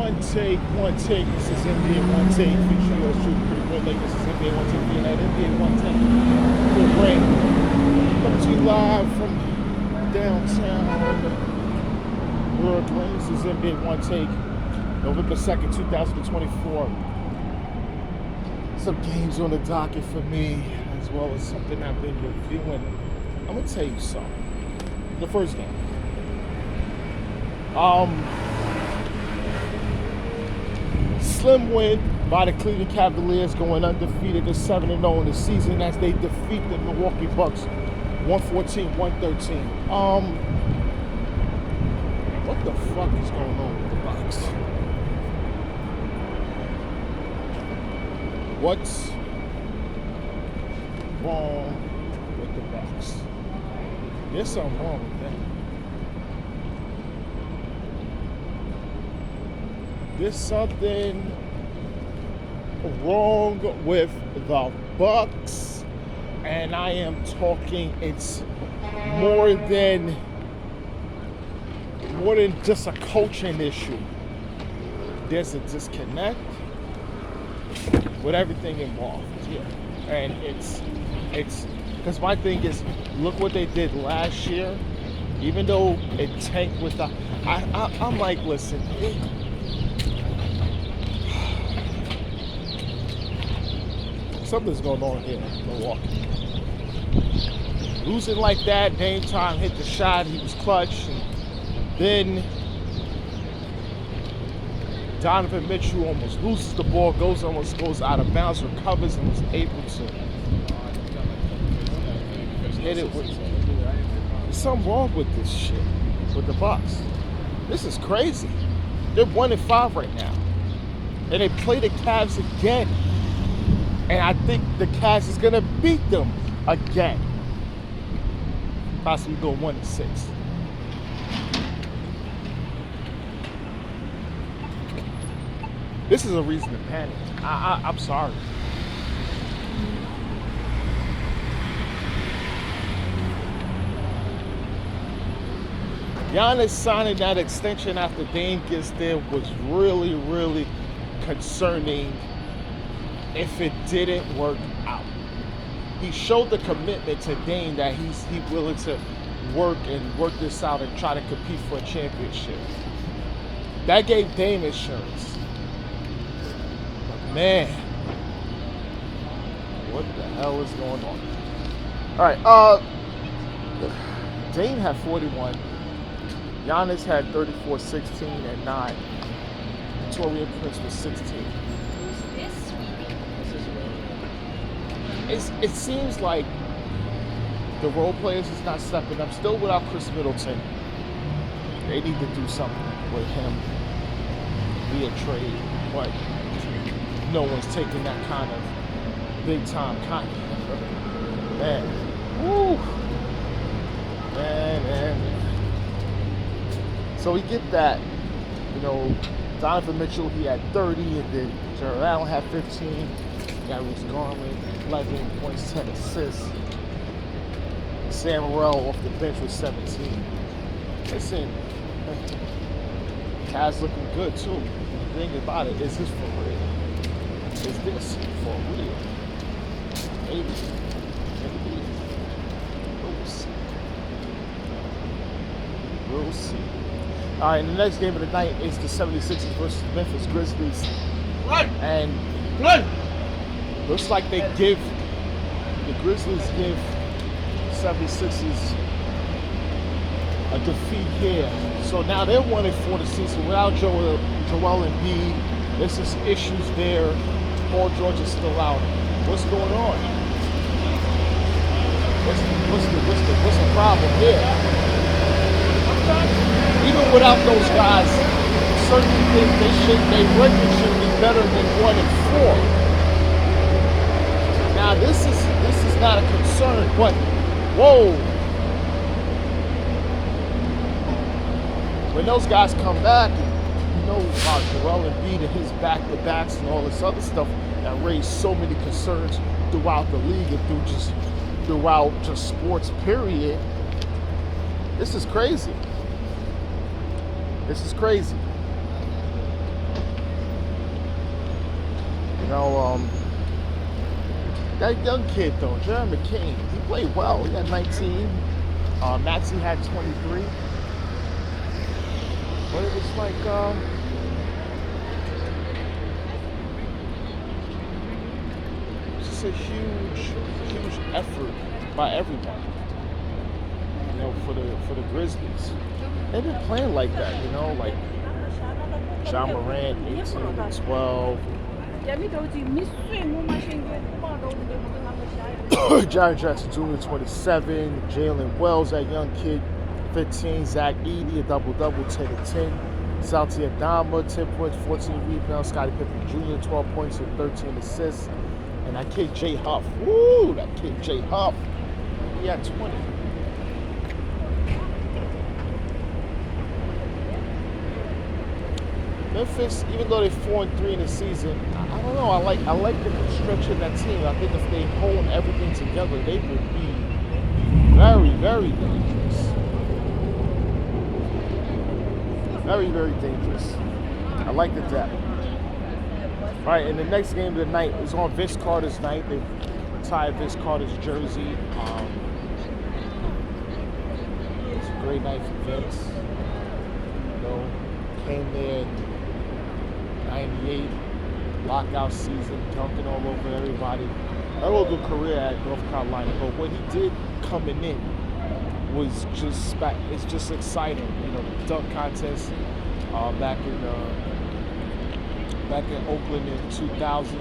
One take. This is NBA One Take. Featuring yours truly, pretty great. Like this is NBA One Take. NBA Night. NBA One Take. Full brain. Coming to you live from downtown Brooklyn. This is NBA One Take. November 2nd, 2024. Some games on the docket for me, as well as something I've been reviewing. I'm gonna tell you something. The first game. Slim win by the Cleveland Cavaliers, going undefeated to 7-0 in the season as they defeat the Milwaukee Bucks 114-113. What the fuck is going on with the Bucks? What's wrong with the Bucks? There's something wrong with them. There's something wrong with the Bucks, and I am talking. It's more than just a coaching issue. There's a disconnect with everything involved here, and it's because my thing is, look what they did last year. Even though it tanked with the, I'm like, listen. Something's going on here in Milwaukee. Losing like that, Dame Time hit the shot, he was clutch, and then Donovan Mitchell almost loses the ball, almost goes out of bounds, recovers, and was able to hit it with. There's something wrong with this shit, with the Bucks. This is crazy. They're 1-5 right now, and they play the Cavs again. And I think the Cavs is gonna beat them again. Possibly go 1-6. This is a reason to panic. I'm sorry. Giannis signing that extension after Dame gets there was really, really concerning. If it didn't work out, he showed the commitment to Dame that he's willing to work this out and try to compete for a championship. That gave Dame insurance. But man, what the hell is going on? All right, Dame had 41. Giannis had 34, 16, and 9. Torian Prince was 16. It seems like the role players is not stepping up. Still without Chris Middleton. They need to do something with him via trade, but no one's taking that kind of big time content. Man. Woo. Man. So we get that. You know, Donovan Mitchell, he had 30, and then Jared Allen had 15. Darius Garland, 11 points, 10 assists. Sam Morrell off the bench with 17. Listen, Kaz looking good too. The thing about it, is this for real? Is this for real? Maybe. We'll see. All right, the next game of the night is the 76ers versus the Memphis Grizzlies. And looks like the Grizzlies give 76ers a defeat here. So now they're 1-4 the season without Joel Embiid. There's some issues there. Paul George is still out. What's going on? What's the problem here? Even without those guys, certain things they record should be better than 1-4. Now this is not a concern, but whoa. When those guys come back, you know about Joel Embiid and his back-to-backs and all this other stuff that raised so many concerns throughout the league and throughout sports, period. This is crazy. This is crazy. That young kid though, Jeremy McCain, he played well. He had 19. Maxey had 23. But it was like just a huge effort by everyone. For the Grizzlies. They've been playing like that, like John Morant, 18 and 12. John Jackson Jr., 27. Jalen Wells, that young kid, 15. Zach Edey, a double-double, 10 and 10. Salty Adama, 10 points, 14 rebounds. Scottie Pippen Jr., 12 points and 13 assists. And that kid Jay Huff, he had 20. Memphis, even though they're 4-3 in the season, I don't know. I like the stretch of that team. I think if they hold everything together, they would be very, very dangerous. Very, very dangerous. I like the depth. All right, and the next game of the night is on Vince Carter's night. They retired Vince Carter's jersey. It's a great night for Vince. Came there in 98, lockout season, dunking all over everybody. I had a good career at North Carolina, but what he did coming in was just it's just exciting. The dunk contest back in Oakland in 2000.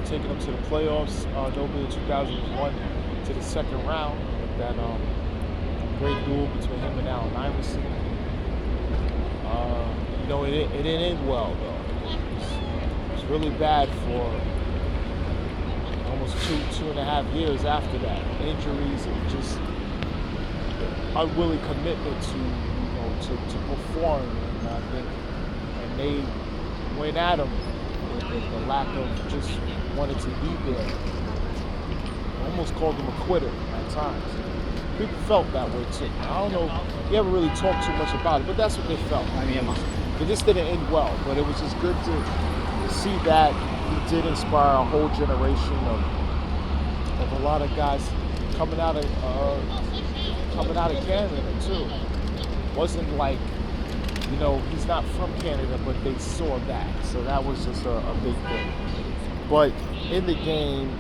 Taking them to the playoffs. Nobody in 2001 to the second round. That great duel between him and Allen Iverson. It didn't end well though. It was really bad for almost two and a half years after that. Injuries and just unwilling commitment to perform. And they went at him with the lack of just wanting to be there. Almost called him a quitter at times. People felt that way too. I don't know. We haven't really talked too much about it, but that's what they felt. It just didn't end well, but it was just good to see that he did inspire a whole generation of a lot of guys coming out of Canada too. It wasn't like he's not from Canada, but they saw that, so that was just a big thing. But in the game,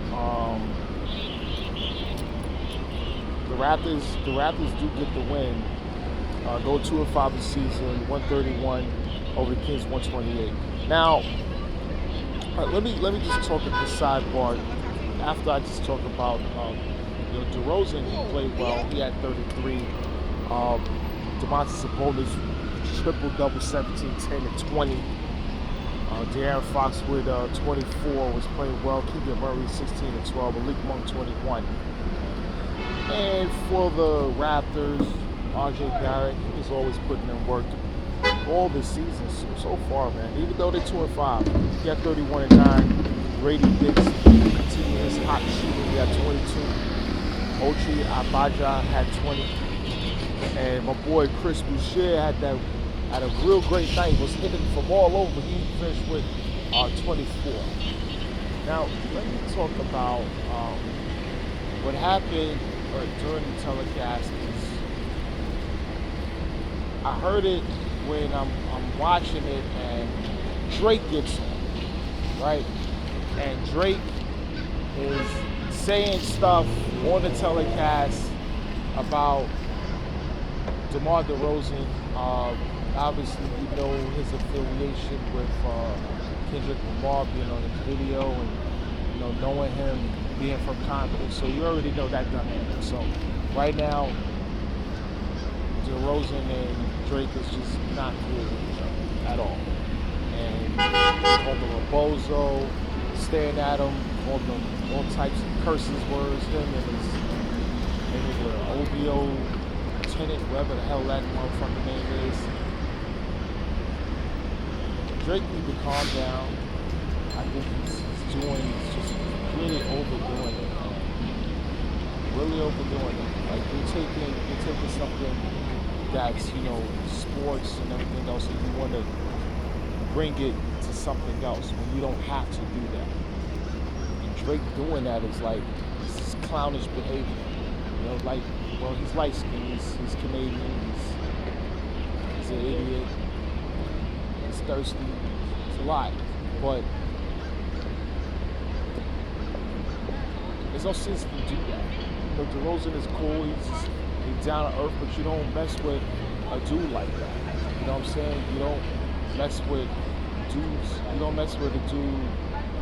the Raptors do get the win. Go 2-5 this season, 131 over the Kings, 128. Now, let me just talk at the sidebar. After I just talk about DeRozan, he played well. He had 33. Domantas Sabonis triple-double, 17, 10, and 20. De'Aaron Fox with 24 was playing well. Keegan Murray 16 and 12. Malik Monk 21. And for the Raptors, RJ Barrett, he's always putting in work all this season so far, man. Even though they're 2-5, he got 31 and 9. Grady Diggs continuing his hot shooting. He got 22. Ochai Agbaji had 20. And my boy Chris Boucher had a real great night. Was hitting from all over. He finished with 24. Now let me talk about what happened during the telecast. I heard it when I'm watching it, and Drake gets on, right? And Drake is saying stuff on the telecast about DeMar DeRozan. Obviously, his affiliation with Kendrick Lamar being on his video, and knowing him being from Compton, so you already know that dynamic. So right now, DeRozan and Drake is just not cool with each other at all. And called him a bozo, staring at him, called him all types of curses, words, him and his OVO lieutenant, whatever the hell that motherfucking name is. Drake need to calm down. I think he's just really overdoing it. Really overdoing it. Like you're taking something that's, sports and everything else, and you want to bring it to something else when you don't have to do that. And Drake doing that is like, this is clownish behavior. You know, like, well, he's light-skinned, he's Canadian, he's an idiot, he's thirsty, it's a lot. But there's no sense to do that. You know, DeRozan is cool, he's down to earth, but you don't mess with a dude like that. You know what I'm saying? You don't mess with dudes. You don't mess with a dude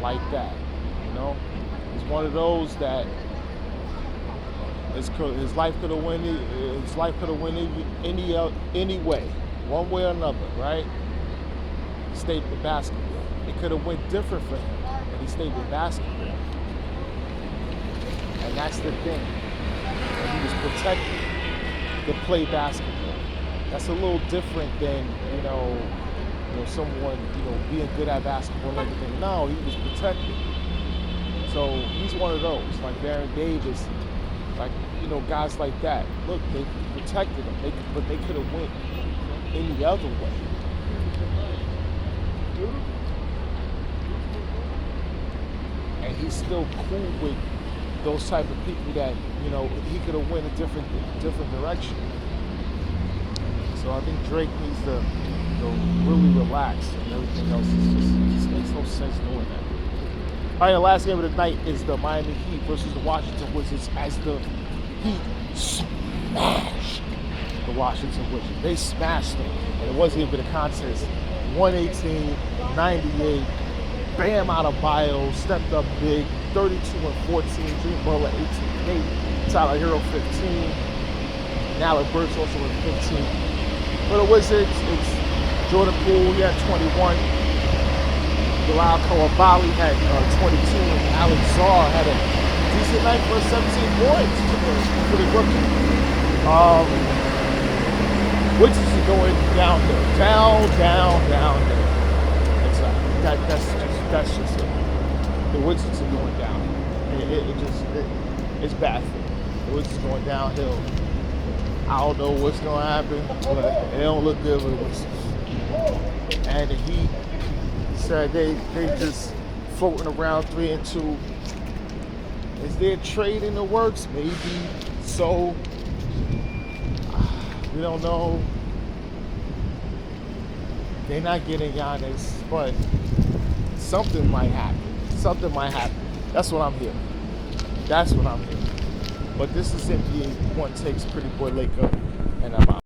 like that. You know, he's one of those that his life could have went. His life could have went any way, one way or another, right? He stayed with basketball. It could have went different for him, but he stayed with basketball, and that's the thing. And he was protected to play basketball. That's a little different than, you know, someone, being good at basketball and everything. No, he was protected. So he's one of those, like Baron Davis, like, guys like that. Look, they protected him, but they could have went any other way. And he's still cool with those type of people that, he could have went a different direction. So I think Drake needs to, really relax, and everything else just makes no sense doing that. All right, the last game of the night is the Miami Heat versus the Washington Wizards, as the Heat smashed the Washington Wizards. They smashed them, and it wasn't even a contest. 118-98. Bam Adebayo stepped up big. 32-14. Jimmy Butler 18-8. Tyler Hero 15. And Alec Burks also with 15. For the Wizards, it's Jordan Poole, he had 21. Bilal Coulibaly had 22. And Alex Zar had a decent night for 17 points for the rookie. Wizards are going downhill. Down. That's just it. The Wizards are going downhill. It's bad for them. The Wizards are going downhill. I don't know what's going to happen, but it don't look good with the Wizards. And the Heat said they just floating around 3-2. Is there a trade in the works? Maybe so. We don't know. They're not getting Giannis, but something might happen. That's what I'm hearing. But this is NBA One Takes Pretty Boy Laker, and I'm out.